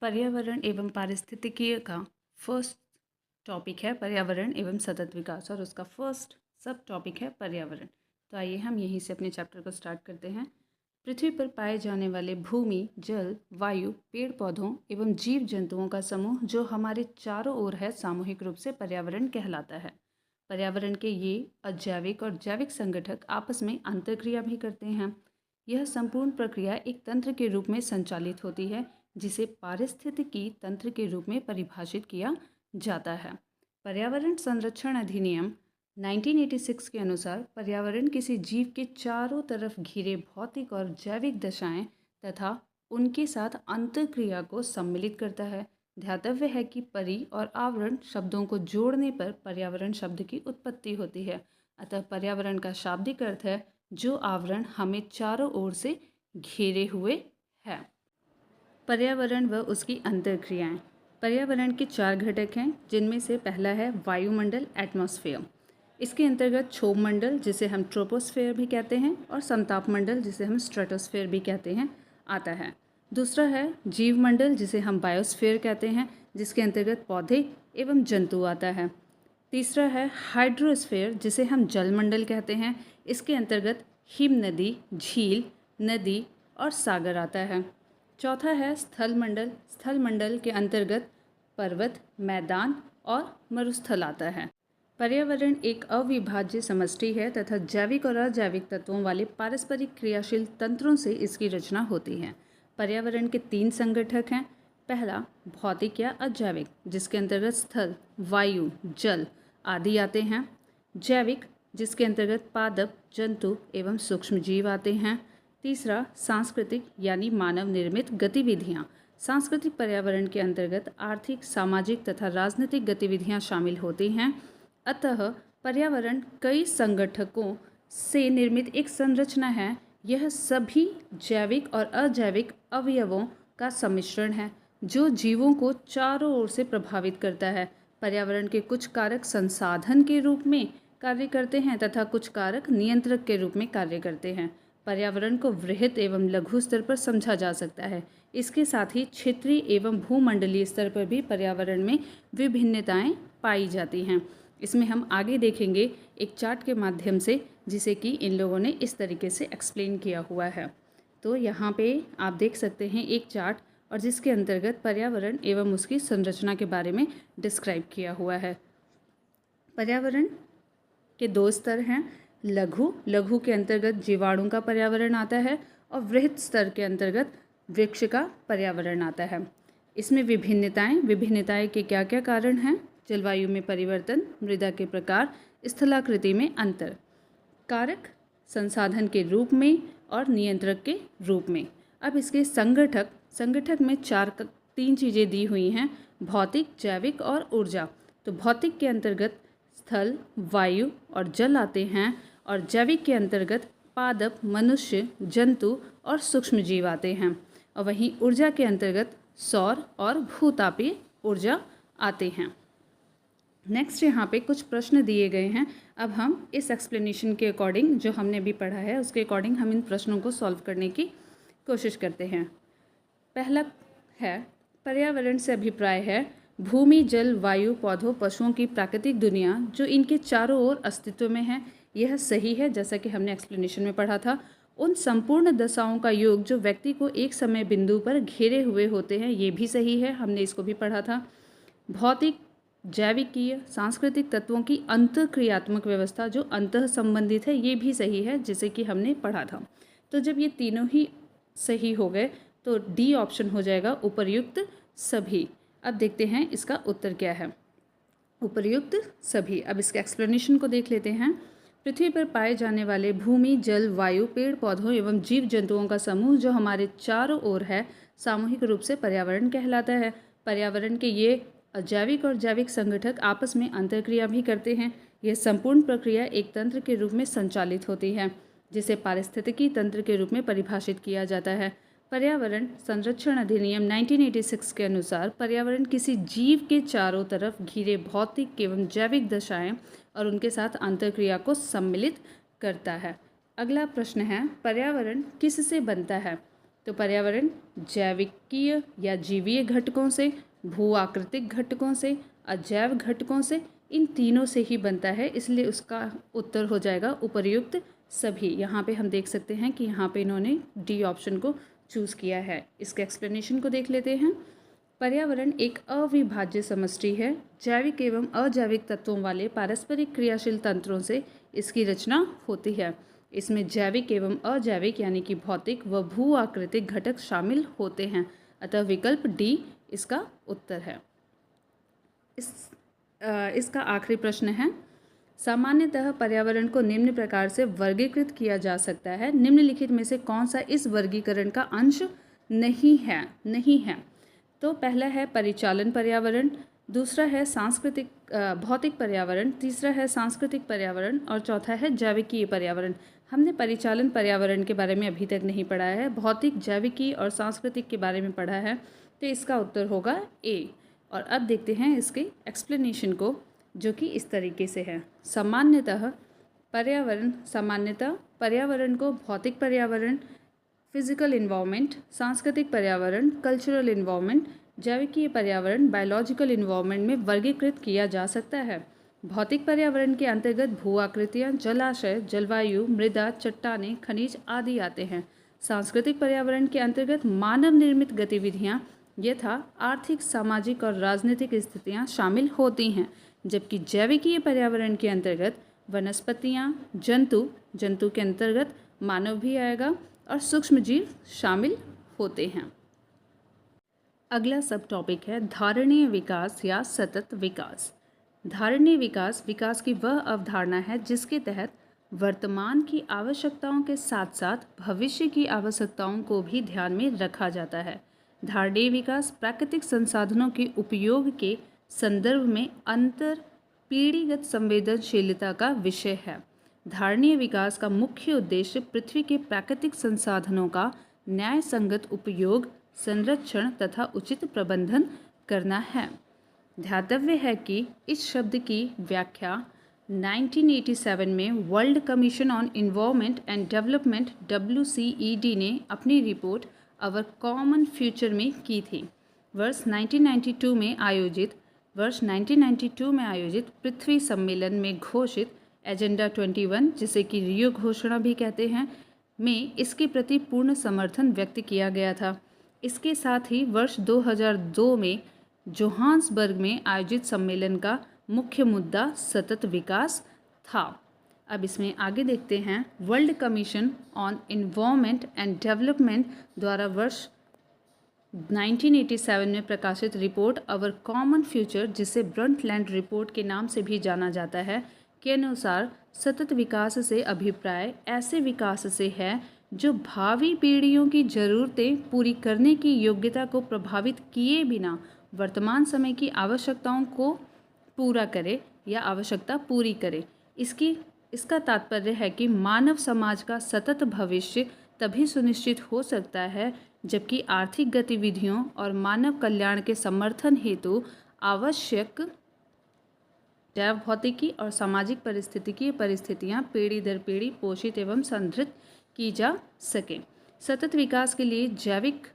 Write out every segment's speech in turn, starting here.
पर्यावरण एवं पारिस्थितिकी का फर्स्ट टॉपिक है पर्यावरण एवं सतत विकास और उसका फर्स्ट सब टॉपिक है पर्यावरण। तो आइए हम यहीं से अपने चैप्टर को स्टार्ट करते हैं। पृथ्वी पर पाए जाने वाले भूमि, जल, वायु, पेड़ पौधों एवं जीव जंतुओं का समूह जो हमारे चारों ओर है, सामूहिक रूप से पर्यावरण कहलाता है। पर्यावरण के ये अजैविक और जैविक संगठक आपस में अंतर्क्रिया भी करते हैं। यह संपूर्ण प्रक्रिया एक तंत्र के रूप में संचालित होती है, जिसे पारिस्थितिकी तंत्र के रूप में परिभाषित किया जाता है। पर्यावरण संरक्षण अधिनियम 1986 के अनुसार पर्यावरण किसी जीव के चारों तरफ घिरे भौतिक और जैविक दशाएं तथा उनके साथ अंतःक्रिया को सम्मिलित करता है। ध्यातव्य है कि परि और आवरण शब्दों को जोड़ने पर पर्यावरण शब्द की उत्पत्ति होती है। अतः पर्यावरण का शाब्दिक अर्थ है जो आवरण हमें चारों ओर से घेरे हुए है। पर्यावरण व उसकी अंतर्क्रियाएं। पर्यावरण के चार घटक हैं, जिनमें से पहला है वायुमंडल, एटमॉस्फेयर। इसके अंतर्गत क्षोभ मंडल, जिसे हम ट्रोपोस्फेयर भी कहते हैं, और समताप मंडल, जिसे हम स्ट्रेटोस्फेयर भी कहते हैं, आता है। दूसरा है जीव मंडल, जिसे हम बायोस्फीयर कहते हैं, जिसके अंतर्गत पौधे एवं जंतु आता है। तीसरा है हाइड्रोस्फीयर, जिसे हम जलमंडल कहते हैं। इसके अंतर्गत हिम नदी, झील, नदी और सागर आता है। चौथा है स्थल मंडल। स्थल मंडल के अंतर्गत पर्वत, मैदान और मरुस्थल आता है। पर्यावरण एक अविभाज्य समष्टि है तथा जैविक और अजैविक तत्वों वाले पारस्परिक क्रियाशील तंत्रों से इसकी रचना होती है। पर्यावरण के तीन संगठक हैं। पहला भौतिक या अजैविक, जिसके अंतर्गत स्थल, वायु, जल आदि आते हैं। जैविक, जिसके अंतर्गत पादप, जंतु एवं सूक्ष्म जीव आते हैं। तीसरा सांस्कृतिक, यानी मानव निर्मित गतिविधियाँ। सांस्कृतिक पर्यावरण के अंतर्गत आर्थिक, सामाजिक तथा राजनीतिक गतिविधियाँ शामिल होती हैं। अतः पर्यावरण कई संगठकों से निर्मित एक संरचना है। यह सभी जैविक और अजैविक अवयवों का सम्मिश्रण है जो जीवों को चारों ओर से प्रभावित करता है। पर्यावरण के कुछ कारक संसाधन के रूप में कार्य करते हैं तथा कुछ कारक नियंत्रक के रूप में कार्य करते हैं। पर्यावरण को वृहत एवं लघु स्तर पर समझा जा सकता है। इसके साथ ही क्षेत्रीय एवं भूमंडलीय स्तर पर भी पर्यावरण में विभिन्नताएं पाई जाती हैं। इसमें हम आगे देखेंगे एक चार्ट के माध्यम से, जिसे कि इन लोगों ने इस तरीके से एक्सप्लेन किया हुआ है। तो यहाँ पे आप देख सकते हैं एक चार्ट, और जिसके अंतर्गत पर्यावरण एवं उसकी संरचना के बारे में डिस्क्राइब किया हुआ है। पर्यावरण के दो स्तर हैं। लघु के अंतर्गत जीवाणु का पर्यावरण आता है और वृहत स्तर के अंतर्गत वृक्ष का पर्यावरण आता है। इसमें विभिन्नताएं के क्या क्या कारण हैं? जलवायु में परिवर्तन, मृदा के प्रकार, स्थलाकृति में अंतर, कारक संसाधन के रूप में और नियंत्रक के रूप में। अब इसके संगठक में तीन चीज़ें दी हुई हैं: भौतिक, जैविक और ऊर्जा। तो भौतिक के अंतर्गत स्थल, वायु और जल आते हैं, और जैविक के अंतर्गत पादप, मनुष्य, जंतु और सूक्ष्म जीव आते हैं। और वहीं ऊर्जा के अंतर्गत सौर और भूतापीय ऊर्जा आते हैं। नेक्स्ट यहाँ पे कुछ प्रश्न दिए गए हैं। अब हम इस एक्सप्लेनेशन के अकॉर्डिंग, जो हमने अभी पढ़ा है उसके अकॉर्डिंग हम इन प्रश्नों को सॉल्व करने की कोशिश करते हैं। पहला है, पर्यावरण से अभिप्राय है भूमि, जल, वायु, पौधों, पशुओं की प्राकृतिक दुनिया जो इनके चारों ओर अस्तित्व में है। यह सही है, जैसा कि हमने एक्सप्लेनेशन में पढ़ा था। उन संपूर्ण दशाओं का योग जो व्यक्ति को एक समय बिंदु पर घेरे हुए होते हैं, ये भी सही है, हमने इसको भी पढ़ा था। भौतिक, जैविकीय, सांस्कृतिक तत्वों की अंतःक्रियात्मक व्यवस्था जो अंतः संबंधित है, ये भी सही है, जिसे कि हमने पढ़ा था। तो जब ये तीनों ही सही हो गए तो डी ऑप्शन हो जाएगा उपर्युक्त सभी। अब देखते हैं इसका उत्तर क्या है। उपर्युक्त सभी। अब इसके एक्सप्लेनेशन को देख लेते हैं। पृथ्वी पर पाए जाने वाले भूमि, जल, वायु, पेड़ पौधों एवं जीव जंतुओं का समूह जो हमारे चारों ओर है, सामूहिक रूप से पर्यावरण कहलाता है। पर्यावरण के ये अजैविक और जैविक संगठक आपस में अंतर्क्रिया भी करते हैं। यह संपूर्ण प्रक्रिया एक तंत्र के रूप में संचालित होती है, जिसे पारिस्थितिकी तंत्र के रूप में परिभाषित किया जाता है। पर्यावरण संरक्षण अधिनियम 1986 के अनुसार पर्यावरण किसी जीव के चारों तरफ घिरे भौतिक एवं जैविक दशाएं और उनके साथ अंतर्क्रिया को सम्मिलित करता है। अगला प्रश्न है, पर्यावरण किससे बनता है? तो पर्यावरण जैविकीय या जीवीय घटकों से, भू आकृतिक घटकों से, अजैव घटकों से, इन तीनों से ही बनता है, इसलिए उसका उत्तर हो जाएगा उपर्युक्त सभी। यहाँ पे हम देख सकते हैं कि यहाँ पे इन्होंने डी ऑप्शन को चूज़ किया है। इसके एक्सप्लेनेशन को देख लेते हैं। पर्यावरण एक अविभाज्य समष्टि है। जैविक एवं अजैविक तत्वों वाले पारस्परिक क्रियाशील तंत्रों से इसकी रचना होती है। इसमें जैविक एवं अजैविक यानी कि भौतिक व भू आकृतिक घटक शामिल होते हैं, अतः विकल्प डी इसका उत्तर है। इसका आखिरी प्रश्न है, सामान्यतः पर्यावरण को निम्न प्रकार से वर्गीकृत किया जा सकता है, निम्नलिखित में से कौन सा इस वर्गीकरण का अंश नहीं है। तो पहला है परिचालन पर्यावरण, दूसरा है सांस्कृतिक भौतिक पर्यावरण, तीसरा है सांस्कृतिक पर्यावरण और चौथा है जैविकीय पर्यावरण। हमने परिचालन पर्यावरण के बारे में अभी तक नहीं पढ़ा है, भौतिक, जैविकी और सांस्कृतिक के बारे में पढ़ा है, तो इसका उत्तर होगा ए। और अब देखते हैं इसके एक्सप्लेनेशन को, जो कि इस तरीके से है। सामान्यतः पर्यावरण को भौतिक पर्यावरण, फिजिकल इन्वायरमेंट, सांस्कृतिक पर्यावरण, कल्चरल इन्वायरमेंट, जैविकीय पर्यावरण, बायोलॉजिकल इन्वायरमेंट में वर्गीकृत किया जा सकता है। भौतिक पर्यावरण के अंतर्गत भू आकृतियाँ, जलाशय, जलवायु, मृदा, चट्टानें, खनिज आदि आते हैं। सांस्कृतिक पर्यावरण के अंतर्गत मानव निर्मित गतिविधियाँ यथा आर्थिक, सामाजिक और राजनीतिक स्थितियाँ शामिल होती हैं, जबकि जैविकीय पर्यावरण के अंतर्गत वनस्पतियाँ, जंतु के अंतर्गत मानव भी आएगा और सूक्ष्म जीव शामिल होते हैं। अगला सब टॉपिक है धारणीय विकास या सतत विकास। धारणीय विकास की वह अवधारणा है जिसके तहत वर्तमान की आवश्यकताओं के साथ साथ भविष्य की आवश्यकताओं को भी ध्यान में रखा जाता है। धारणीय विकास प्राकृतिक संसाधनों के उपयोग के संदर्भ में अंतर पीढ़ीगत संवेदनशीलता का विषय है। धारणीय विकास का मुख्य उद्देश्य पृथ्वी के प्राकृतिक संसाधनों का न्याय संगत उपयोग, संरक्षण तथा उचित प्रबंधन करना है। ध्यातव्य है कि इस शब्द की व्याख्या 1987 में world commission on environment and development WCED ने अपनी रिपोर्ट अवर कॉमन फ्यूचर में की थी। वर्ष 1992 में आयोजित पृथ्वी सम्मेलन में घोषित एजेंडा 21, जिसे कि रियो घोषणा भी कहते हैं, में इसके प्रति पूर्ण समर्थन व्यक्त किया गया था। इसके साथ ही वर्ष 2002 में जोहान्सबर्ग में आयोजित सम्मेलन का मुख्य मुद्दा सतत विकास था। अब इसमें आगे देखते हैं। World commission on environment and development द्वारा वर्ष 1987 में प्रकाशित रिपोर्ट अवर कॉमन फ्यूचर, जिसे ब्रंटलैंड रिपोर्ट के नाम से भी जाना जाता है, के अनुसार सतत विकास से अभिप्राय ऐसे विकास से है जो भावी पीढ़ियों की ज़रूरतें पूरी करने की योग्यता को प्रभावित किए बिना वर्तमान समय की आवश्यकताओं को पूरा करे या आवश्यकता पूरी करे। इसका तात्पर्य है कि मानव समाज का सतत भविष्य तभी सुनिश्चित हो सकता है जबकि आर्थिक गतिविधियों और मानव कल्याण के समर्थन हेतु आवश्यक जैव भौतिकी और सामाजिक परिस्थितियाँ पीढ़ी दर पीढ़ी पोषित एवं संरक्षित की जा सकें। सतत विकास के लिए जैविक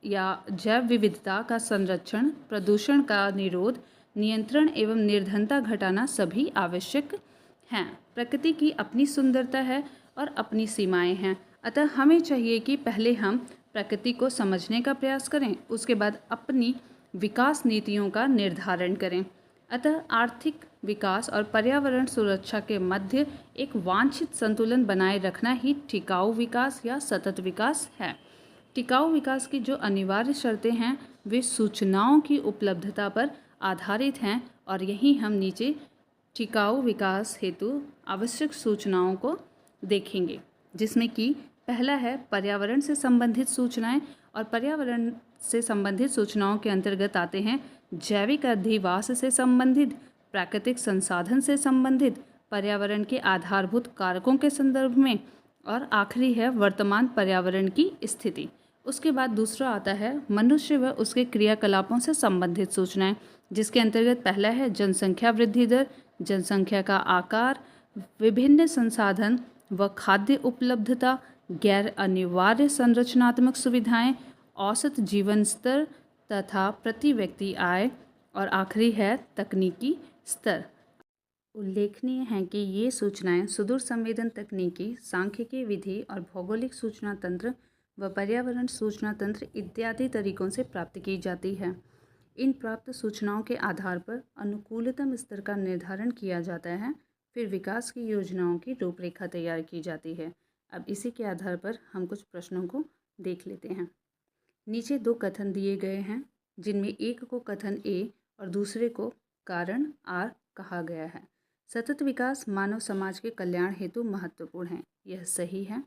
या जैव विविधता का संरक्षण, प्रदूषण का निरोध, नियंत्रण एवं निर्धनता घटाना सभी आवश्यक हैं। प्रकृति की अपनी सुंदरता है और अपनी सीमाएं हैं, अतः हमें चाहिए कि पहले हम प्रकृति को समझने का प्रयास करें, उसके बाद अपनी विकास नीतियों का निर्धारण करें। अतः आर्थिक विकास और पर्यावरण सुरक्षा के मध्य एक वांछित संतुलन बनाए रखना ही टिकाऊ विकास या सतत विकास है। टिकाऊ विकास की जो अनिवार्य शर्तें हैं वे सूचनाओं की उपलब्धता पर आधारित हैं और यही हम नीचे टिकाऊ विकास हेतु आवश्यक सूचनाओं को देखेंगे, जिसमें कि पहला है पर्यावरण से संबंधित सूचनाएं, और पर्यावरण से संबंधित सूचनाओं के अंतर्गत आते हैं जैविक अधिवास से संबंधित, प्राकृतिक संसाधन से संबंधित, पर्यावरण के आधारभूत कारकों के संदर्भ में, और आखिरी है वर्तमान पर्यावरण की स्थिति। उसके बाद दूसरा आता है मनुष्य व उसके क्रियाकलापों से संबंधित सूचनाएं, जिसके अंतर्गत पहला है जनसंख्या वृद्धि दर, जनसंख्या का आकार, विभिन्न संसाधन व खाद्य उपलब्धता, गैर अनिवार्य संरचनात्मक सुविधाएं, औसत जीवन स्तर तथा प्रति व्यक्ति आय, और आखिरी है तकनीकी स्तर। उल्लेखनीय है कि ये सूचनाएं सुदूर संवेदन तकनीकी, सांख्यिकी विधि और भौगोलिक सूचना तंत्र व पर्यावरण सूचना तंत्र इत्यादि तरीकों से प्राप्त की जाती है। इन प्राप्त सूचनाओं के आधार पर अनुकूलतम स्तर का निर्धारण किया जाता है, फिर विकास की योजनाओं की रूपरेखा तैयार की जाती है। अब इसी के आधार पर हम कुछ प्रश्नों को देख लेते हैं। नीचे दो कथन दिए गए हैं, जिनमें एक को कथन ए और दूसरे को कारण आर कहा गया है। सतत विकास मानव समाज के कल्याण हेतु महत्वपूर्ण है, यह सही है।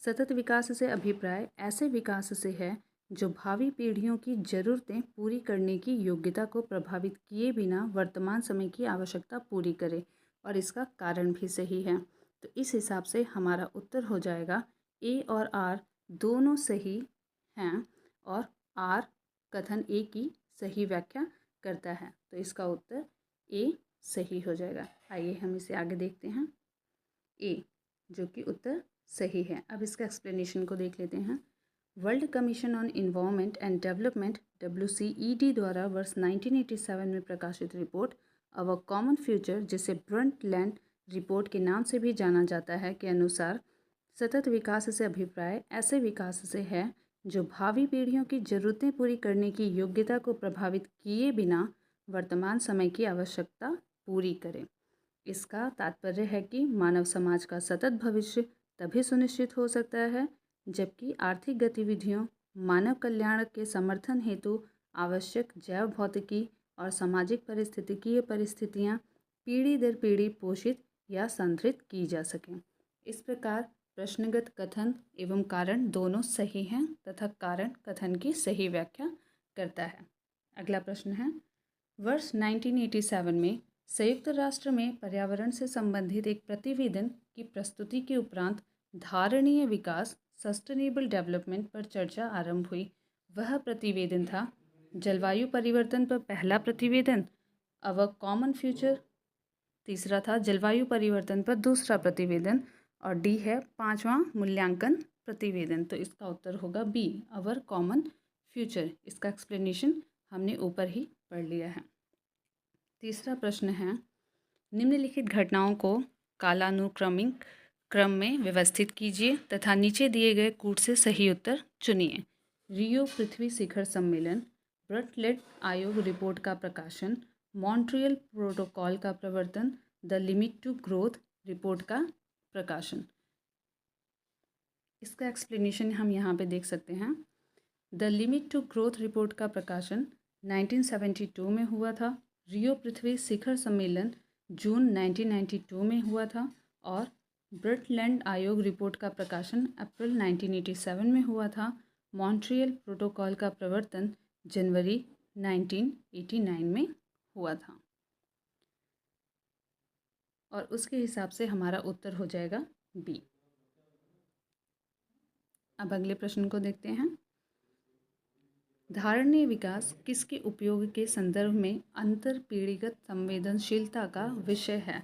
सतत विकास से अभिप्राय ऐसे विकास से है जो भावी पीढ़ियों की जरूरतें पूरी करने की योग्यता को प्रभावित किए बिना वर्तमान समय की आवश्यकता पूरी करे, और इसका कारण भी सही है। तो इस हिसाब से हमारा उत्तर हो जाएगा ए और आर दोनों सही हैं, और आर कथन ए की सही व्याख्या करता है, तो इसका उत्तर ए सही हो जाएगा। आइए हम इसे आगे देखते हैं। ए जो कि उत्तर सही है। अब इसका एक्सप्लेनेशन को देख लेते हैं। World commission on environment and development WCED द्वारा वर्ष 1987 में प्रकाशित रिपोर्ट अवर कॉमन फ्यूचर, जिसे ब्रंटलैंड रिपोर्ट के नाम से भी जाना जाता है, के अनुसार सतत विकास से अभिप्राय ऐसे विकास से है जो भावी पीढ़ियों की जरूरतें पूरी करने की योग्यता को प्रभावित किए बिना वर्तमान समय की आवश्यकता पूरी करे। इसका तात्पर्य है कि मानव समाज का सतत भविष्य तभी सुनिश्चित हो सकता है जबकि आर्थिक गतिविधियों, मानव कल्याण के समर्थन हेतु आवश्यक जैव भौतिकी और सामाजिक पारिस्थितिकीय परिस्थितियाँ पीढ़ी दर पीढ़ी पोषित या संतृप्त की जा सकें। इस प्रकार प्रश्नगत कथन एवं कारण दोनों सही हैं तथा कारण कथन की सही व्याख्या करता है। अगला प्रश्न है, वर्ष 1987 में संयुक्त राष्ट्र में पर्यावरण से संबंधित एक प्रतिवेदन की प्रस्तुति के उपरांत धारणीय विकास सस्टेनेबल डेवलपमेंट पर चर्चा आरंभ हुई। वह प्रतिवेदन था जलवायु परिवर्तन पर पहला प्रतिवेदन अवर कॉमन फ्यूचर, तीसरा था जलवायु परिवर्तन पर दूसरा प्रतिवेदन, और डी है पांचवा मूल्यांकन प्रतिवेदन। तो इसका उत्तर होगा बी, अवर कॉमन फ्यूचर। इसका एक्सप्लेनेशन हमने ऊपर ही पढ़ लिया है। तीसरा प्रश्न है, निम्नलिखित घटनाओं को कालानुक्रमिक क्रम में व्यवस्थित कीजिए तथा नीचे दिए गए कूट से सही उत्तर चुनिए। रियो पृथ्वी शिखर सम्मेलन, ब्रंटलैंड आयोग रिपोर्ट का प्रकाशन, मॉन्ट्रियल प्रोटोकॉल का प्रवर्तन, the limit to growth report का प्रकाशन। इसका एक्सप्लेनेशन हम यहाँ पे देख सकते हैं। The limit to growth report का प्रकाशन 1972 में हुआ था। रियो पृथ्वी शिखर सम्मेलन जून 1992 में हुआ था, और ब्रंटलैंड आयोग रिपोर्ट का प्रकाशन अप्रैल 1987 में हुआ था। मॉन्ट्रियल प्रोटोकॉल का प्रवर्तन जनवरी 1989 में हुआ था, और उसके हिसाब से हमारा उत्तर हो जाएगा बी। अब अगले प्रश्न को देखते हैं। धारणीय विकास किसके उपयोग के संदर्भ में अंतर पीढ़ीगत संवेदनशीलता का विषय है?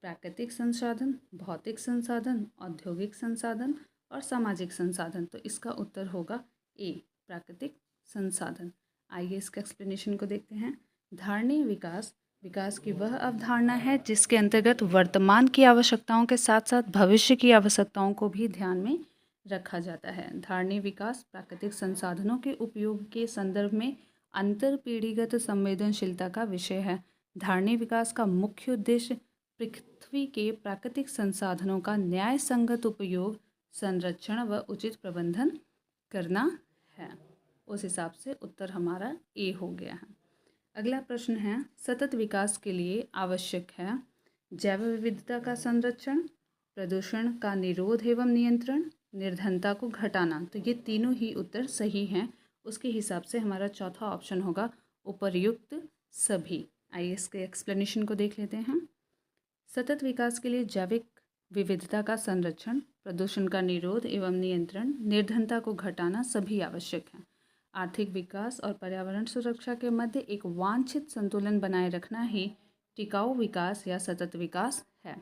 प्राकृतिक संसाधन, भौतिक संसाधन, औद्योगिक संसाधन और सामाजिक संसाधन। तो इसका उत्तर होगा ए, प्राकृतिक संसाधन। आइए इसका एक्सप्लेनेशन को देखते हैं। धारणीय विकास विकास की वह अवधारणा है जिसके अंतर्गत वर्तमान की आवश्यकताओं के साथ साथ भविष्य की आवश्यकताओं को भी ध्यान में रखा जाता है। धारणीय विकास प्राकृतिक संसाधनों के उपयोग के संदर्भ में अंतर पीढ़ीगत संवेदनशीलता का विषय है। धारणीय विकास का मुख्य उद्देश्य पृथ्वी के प्राकृतिक संसाधनों का न्याय संगत उपयोग, संरक्षण व उचित प्रबंधन करना है। उस हिसाब से उत्तर हमारा ए हो गया है। अगला प्रश्न है, सतत विकास के लिए आवश्यक है जैव विविधता का संरक्षण, प्रदूषण का निरोध एवं नियंत्रण, निर्धनता को घटाना। तो ये तीनों ही उत्तर सही हैं। उसके हिसाब से हमारा चौथा ऑप्शन होगा उपर्युक्त सभी। आइए इसके एक्सप्लेनेशन को देख लेते हैं। सतत विकास के लिए जैविक विविधता का संरक्षण, प्रदूषण का निरोध एवं नियंत्रण, निर्धनता को घटाना सभी आवश्यक हैं। आर्थिक विकास और पर्यावरण सुरक्षा के मध्य एक वांछित संतुलन बनाए रखना ही टिकाऊ विकास या सतत विकास है।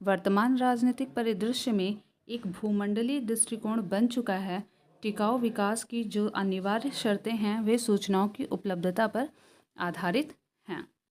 वर्तमान राजनीतिक परिदृश्य में एक भूमंडलीय दृष्टिकोण बन चुका है। टिकाऊ विकास की जो अनिवार्य शर्तें हैं वे सूचनाओं की उपलब्धता पर आधारित हैं।